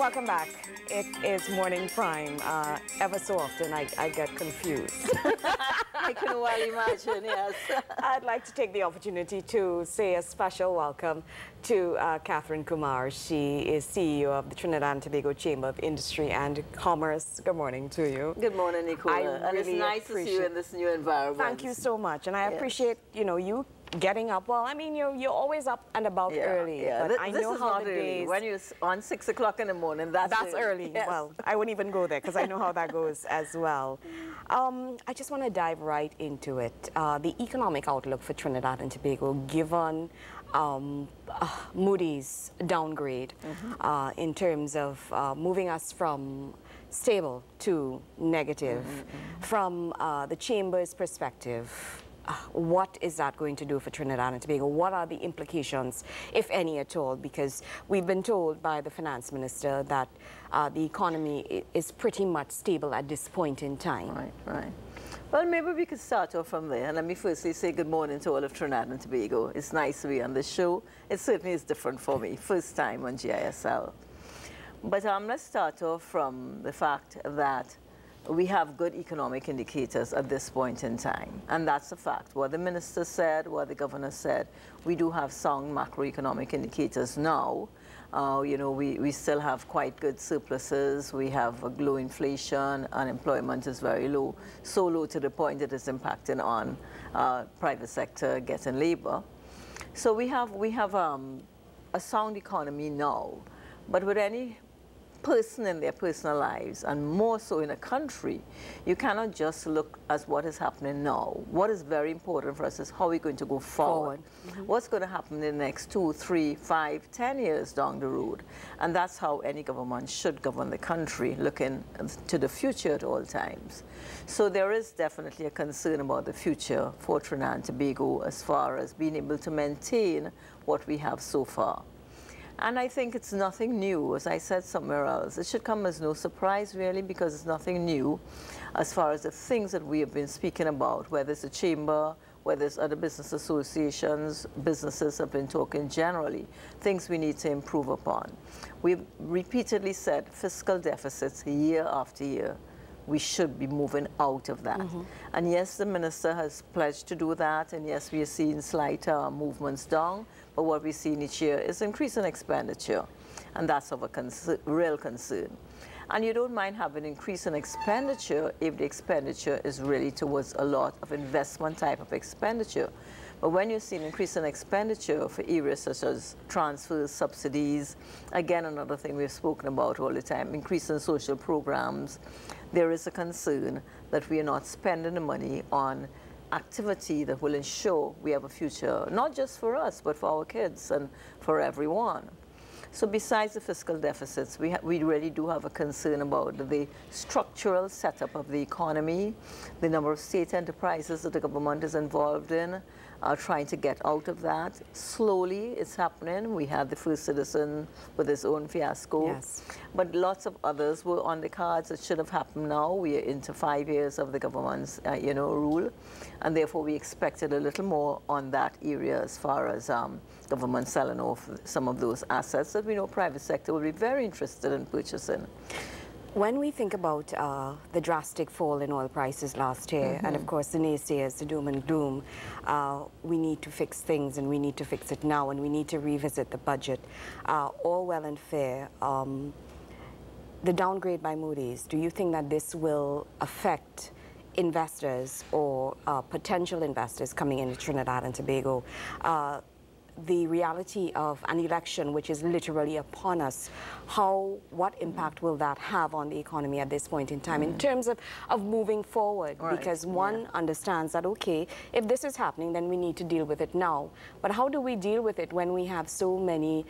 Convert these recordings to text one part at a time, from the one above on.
Welcome back. It is Morning Prime. Ever so often I get confused. I can well imagine, yes. I'd like to take the opportunity to say a special welcome to Catherine Kumar. She is CEO of the Trinidad and Tobago Chamber of Industry and Commerce. Good morning to you. Good morning, Nicola. And really it's nice to see you in this new environment. Thank you so much. And I appreciate, you getting up. Well, I mean, you're always up and about early. Yeah. But I know how the early. days... When you're on 6 o'clock in the morning, that's early. Yes. Well, I wouldn't even go there because I know how that goes as well. I just want to dive right into it. The economic outlook for Trinidad and Tobago, given Moody's downgrade in terms of moving us from stable to negative. From the Chamber's perspective, what is that going to do for Trinidad and Tobago? What are the implications, if any at all? Because we've been told by the finance minister that the economy is pretty much stable at this point in time. Right. Well, maybe we could start off from there. And let me firstly say good morning to all of Trinidad and Tobago. It's nice to be on the show. It certainly is different for me. First time on GISL. But let's start off from the fact that we have good economic indicators at this point in time. And that's a fact. What the minister said, what the governor said, we do have sound macroeconomic indicators now. We still have quite good surpluses. We have a low inflation. Unemployment is very low, so low to the point that it's impacting on private sector getting labor. So we have a sound economy now. But with any person in their personal lives, and more so in a country, you cannot just look at what is happening now. What is very important for us is how we're going to go forward. What's going to happen in the next 2, 3, 5, 10 years down the road. And that's how any government should govern the country, looking to the future at all times. So there is definitely a concern about the future for Trinidad and Tobago as far as being able to maintain what we have so far. And I think it's nothing new, as I said somewhere else. It should come as no surprise, really, because it's nothing new as far as the things that we have been speaking about, whether it's the Chamber, whether it's other business associations, businesses have been talking generally, things we need to improve upon. We've repeatedly said fiscal deficits year after year. We should be moving out of that. And yes, the minister has pledged to do that, and yes, we are seeing slight movements down, but what we're seeing each year is increase in expenditure, and that's of a real concern. And you don't mind having an increase in expenditure if the expenditure is really towards a lot of investment type of expenditure. But when you see an increase in expenditure for areas such as transfers, subsidies, again, another thing we've spoken about all the time, increase in social programs, there is a concern that we are not spending the money on activity that will ensure we have a future, not just for us, but for our kids and for everyone. So besides the fiscal deficits, we really do have a concern about the structural setup of the economy, the number of state enterprises that the government is involved in, trying to get out of that. Slowly, it's happening. We had the First Citizen with his own fiasco. Yes. But lots of others were on the cards that should have happened now. We are into 5 years of the government's, rule. And therefore, we expected a little more on that area as far as government selling off some of those assets that we know private sector will be very interested in purchasing. When we think about the drastic fall in oil prices last year, and of course the naysayers, the doom and gloom, we need to fix things and we need to fix it now and we need to revisit the budget. All well and fair. The downgrade by Moody's, do you think that this will affect investors or potential investors coming into Trinidad and Tobago? The reality of an election which is literally upon us, what impact will that have on the economy at this point in time in terms of moving forward? Right. Because one understands that, okay, if this is happening, then we need to deal with it now. But how do we deal with it when we have so many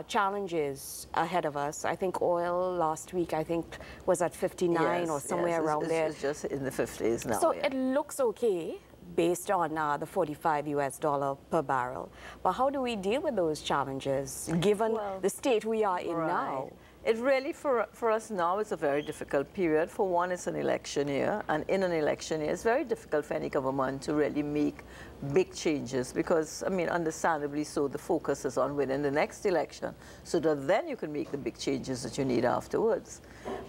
challenges ahead of us? I think oil last week, was at 59 or somewhere around there. It's just in the 50s now. So it looks okay based on the $45 US per barrel. But how do we deal with those challenges, given the state we are in now? It really, for us now, it's a very difficult period. For one, it's an election year, and in an election year, it's very difficult for any government to really make big changes because, I mean, understandably so, the focus is on winning the next election so that then you can make the big changes that you need afterwards.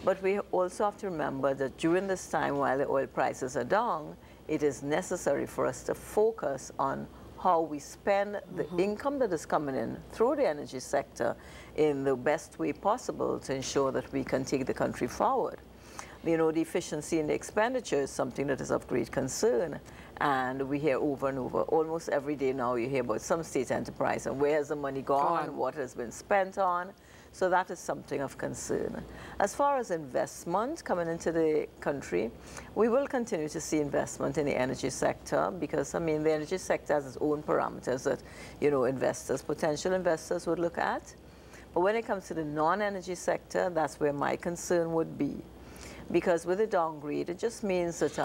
But we also have to remember that during this time, while the oil prices are down, it is necessary for us to focus on how we spend the income that is coming in through the energy sector in the best way possible to ensure that we can take the country forward. You know, the efficiency in the expenditure is something that is of great concern. And we hear over and over, almost every day now, you hear about some state enterprise and where has the money gone, what has been spent on. So that is something of concern. As far as investment coming into the country, we will continue to see investment in the energy sector because, I mean, the energy sector has its own parameters that, you know, investors, potential investors would look at. But when it comes to the non-energy sector, that's where my concern would be. Because with the downgrade, it just means that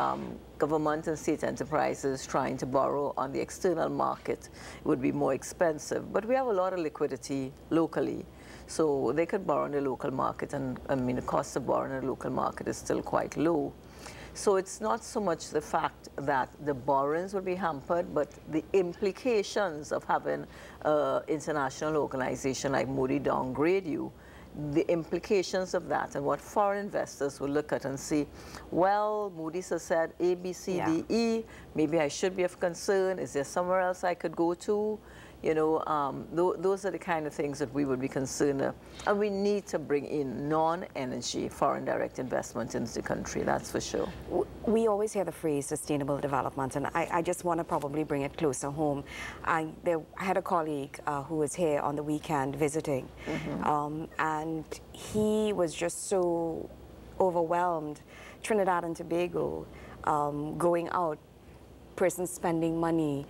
government and state enterprises trying to borrow on the external market would be more expensive. But we have a lot of liquidity locally. So they could borrow in the local market, and I mean, the cost of borrowing in the local market is still quite low. So it's not so much the fact that the borrowings will be hampered, but the implications of having an international organization like Moody downgrade you, the implications of that and what foreign investors will look at and see, well, Moody's has said A, B, C, D, E, maybe I should be of concern. Is there somewhere else I could go to? You know, those are the kind of things that we would be concerned of. And we need to bring in non-energy foreign direct investment into the country, that's for sure. We always hear the phrase sustainable development, and I just want to probably bring it closer home. I had a colleague who was here on the weekend visiting, and he was just so overwhelmed. Trinidad and Tobago, going out, persons spending money,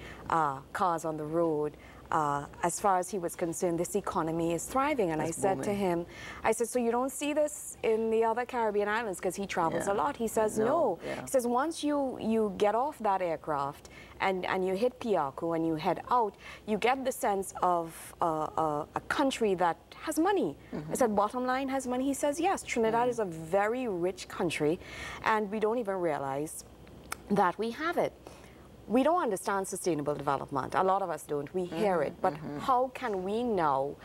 cars on the road. As far as he was concerned, this economy is thriving. And I said to him, I said, so you don't see this in the other Caribbean islands because he travels a lot. He says, no. He says, once you get off that aircraft and you hit Piaco and you head out, you get the sense of a country that has money. I said, bottom line has money? He says, yes, Trinidad is a very rich country and we don't even realize that we have it. We don't understand sustainable development. A lot of us don't. We hear it. But how can we now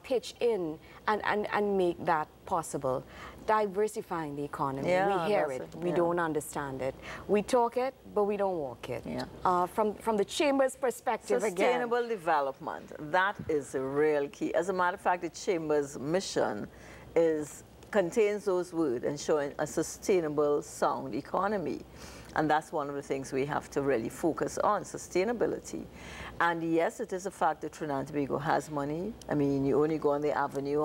pitch in and make that possible? Diversifying the economy. We hear it. We don't understand it. We talk it, but we don't walk it. From the Chamber's perspective, sustainable development, that is the real key. As a matter of fact, the Chamber's mission contains those words, ensuring a sustainable, sound economy. And that's one of the things we have to really focus on, sustainability. And yes, it is a fact that Trinidad and Tobago has money. I mean, you only go on the avenue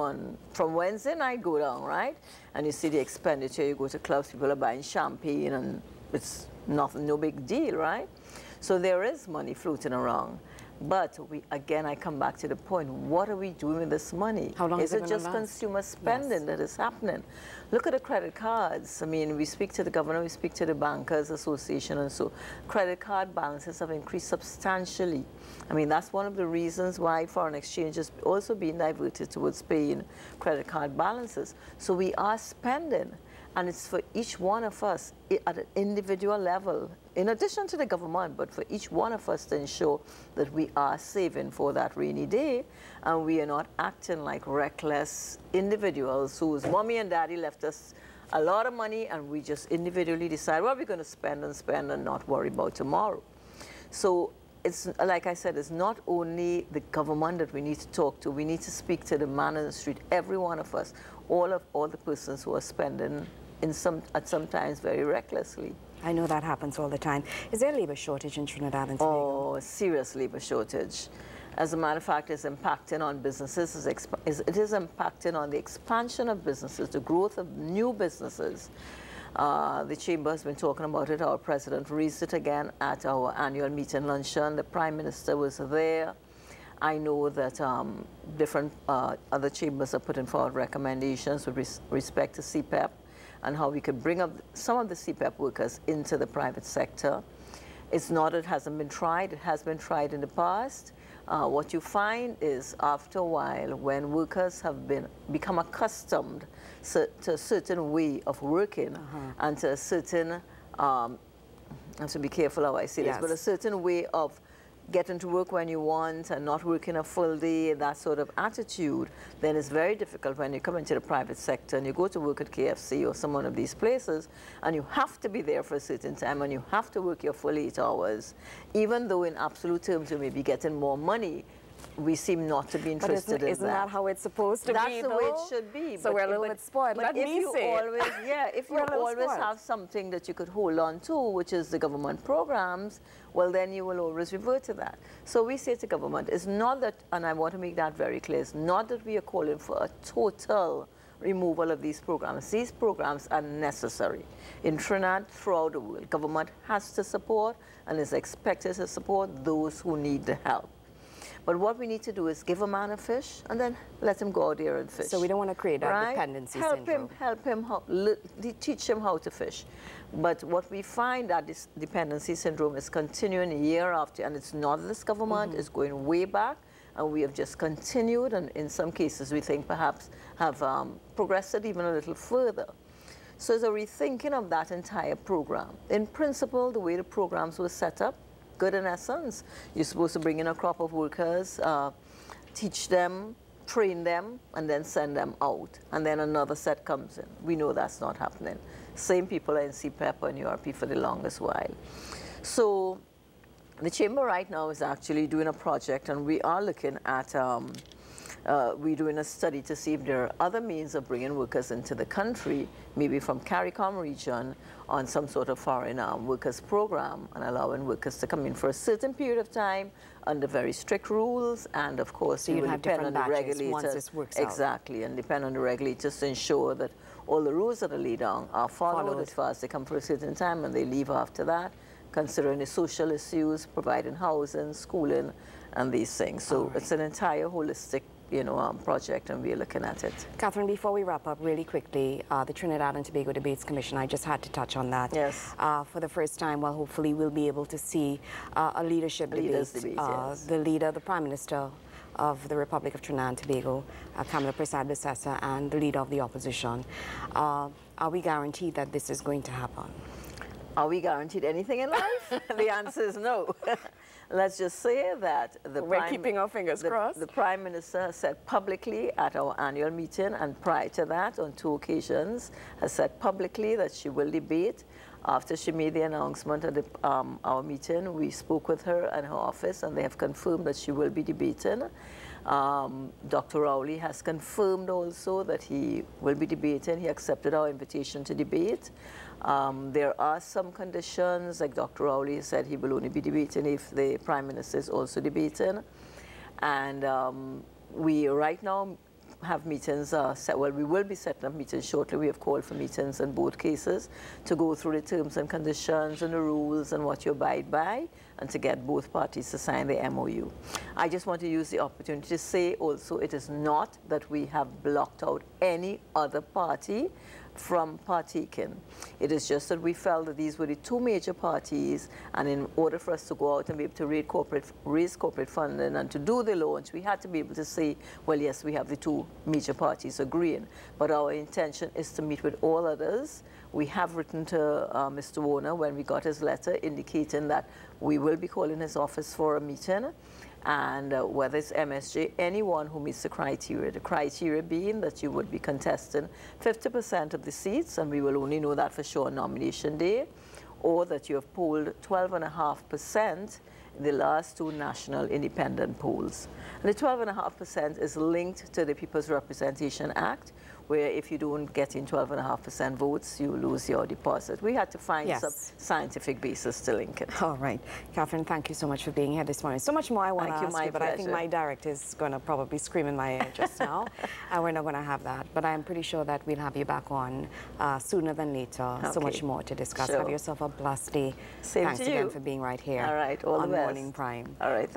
from Wednesday night, go down, right? And you see the expenditure, you go to clubs, people are buying champagne, and it's nothing, no big deal, right? So there is money floating around. But again, I come back to the point, what are we doing with this money? How long is it just consumer spending that is happening? Look at the credit cards. I mean, we speak to the governor, we speak to the Bankers Association, and so credit card balances have increased substantially. I mean, that's one of the reasons why foreign exchange is also being diverted towards paying credit card balances. So we are spending. And it's for each one of us at an individual level, in addition to the government, but for each one of us to ensure that we are saving for that rainy day and we are not acting like reckless individuals whose mommy and daddy left us a lot of money and we just individually decide, well, we're going to spend and not worry about tomorrow. So it's, like I said, it's not only the government that we need to talk to, we need to speak to the man in the street, every one of us, all the persons who are spending at sometimes very recklessly. I know that happens all the time. Is there a labor shortage in Trinidad and Tobago? Oh, a serious labor shortage. As a matter of fact, it's impacting on businesses. It is impacting on the expansion of businesses, the growth of new businesses. The Chamber has been talking about it. Our president raised it again at our annual meeting luncheon. The Prime Minister was there. I know that different other chambers are putting forward recommendations with respect to CPEP and how we could bring up some of the CPEP workers into the private sector. It's not that it hasn't been tried. It has been tried in the past. what you find is after a while, when workers have become accustomed to a certain way of working and to a certain, I have to be careful how I say this, but a certain way of getting to work when you want and not working a full day, that sort of attitude, then it's very difficult when you come into the private sector and you go to work at KFC or some one of these places and you have to be there for a certain time and you have to work your full 8 hours. Even though in absolute terms you may be getting more money, we seem not to be interested in that. Isn't that how it's supposed to be, That's the way it should be. So we're a little bit spoiled. But if you always, if you always have something that you could hold on to, which is the government programs, well, then you will always revert to that. So we say to government, it's not that, and I want to make that very clear, it's not that we are calling for a total removal of these programs. These programs are necessary. In Trinidad, throughout the world, government has to support and is expected to support those who need the help. But what we need to do is give a man a fish and then let him go out there and fish. So we don't want to create that dependency syndrome. Help him, teach him how to fish. But what we find that this dependency syndrome is continuing year after, and it's not this government, it's going way back, and we have just continued, and in some cases we think perhaps have progressed it even a little further. So there's a rethinking of that entire program. In principle, the way the programs were set up, good in essence. You're supposed to bring in a crop of workers, teach them, train them, and then send them out. And then another set comes in. We know that's not happening. Same people are in CPEP and URP for the longest while. So the Chamber right now is actually doing a project, and we are looking at we're doing a study to see if there are other means of bringing workers into the country, maybe from CARICOM region, on some sort of foreign workers program, and allowing workers to come in for a certain period of time under very strict rules, and of course so you will have depend on the regulators once this works exactly, and depend on the regulators to ensure that all the rules that are laid down are followed as far as they come for a certain time and they leave after that, considering the social issues, providing housing, schooling, and these things. So it's an entire holistic project, and we're looking at it. Catherine, before we wrap up really quickly, the Trinidad and Tobago Debates Commission, I just had to touch on that. Yes. For the first time, well, hopefully we'll be able to see a leadership debate. Yes. The leader, the Prime Minister of the Republic of Trinidad and Tobago, Kamala Prasad-Bissessar, and the leader of the opposition. Are we guaranteed that this is going to happen? Are we guaranteed anything in life? The answer is no. Let's just say that we're keeping our fingers crossed. The Prime Minister said publicly at our annual meeting, and prior to that on 2 occasions, has said publicly that she will debate. After she made the announcement at our meeting, we spoke with her and her office, and they have confirmed that she will be debating. Dr. Rowley has confirmed also that he will be debating. He accepted our invitation to debate. There are some conditions, like Dr. Rowley said he will only be debating if the Prime Minister is also debating. And we right now have meetings well, we will be setting up meetings shortly. We have called for meetings in both cases to go through the terms and conditions and the rules and what you abide by, and to get both parties to sign the MOU. I just want to use the opportunity to say also it is not that we have blocked out any other party from partaking. It is just that we felt that these were the 2 major parties, and in order for us to go out and be able to raise corporate funding and to do the launch, we had to be able to say, well, yes, we have the 2 major parties agreeing, but our intention is to meet with all others. We have written to Mr. Warner when we got his letter indicating that we will be calling his office for a meeting, and whether it's MSJ, anyone who meets the criteria being that you would be contesting 50% of the seats, and we will only know that for sure on nomination day, or that you have polled 12.5% in the last 2 national independent polls. And the 12.5% is linked to the People's Representation Act, where if you don't get in 12.5% votes, you lose your deposit. We had to find some scientific basis to link it. All right. Catherine, thank you so much for being here this morning. So much more I want to ask you, but I think my director is going to probably scream in my ear just now, and we're not going to have that. But I'm pretty sure that we'll have you back on sooner than later. Okay. So much more to discuss. Sure. Have yourself a blessed day. Same Thanks to you. again for being right here. All right. All on the best. Morning Prime. All right.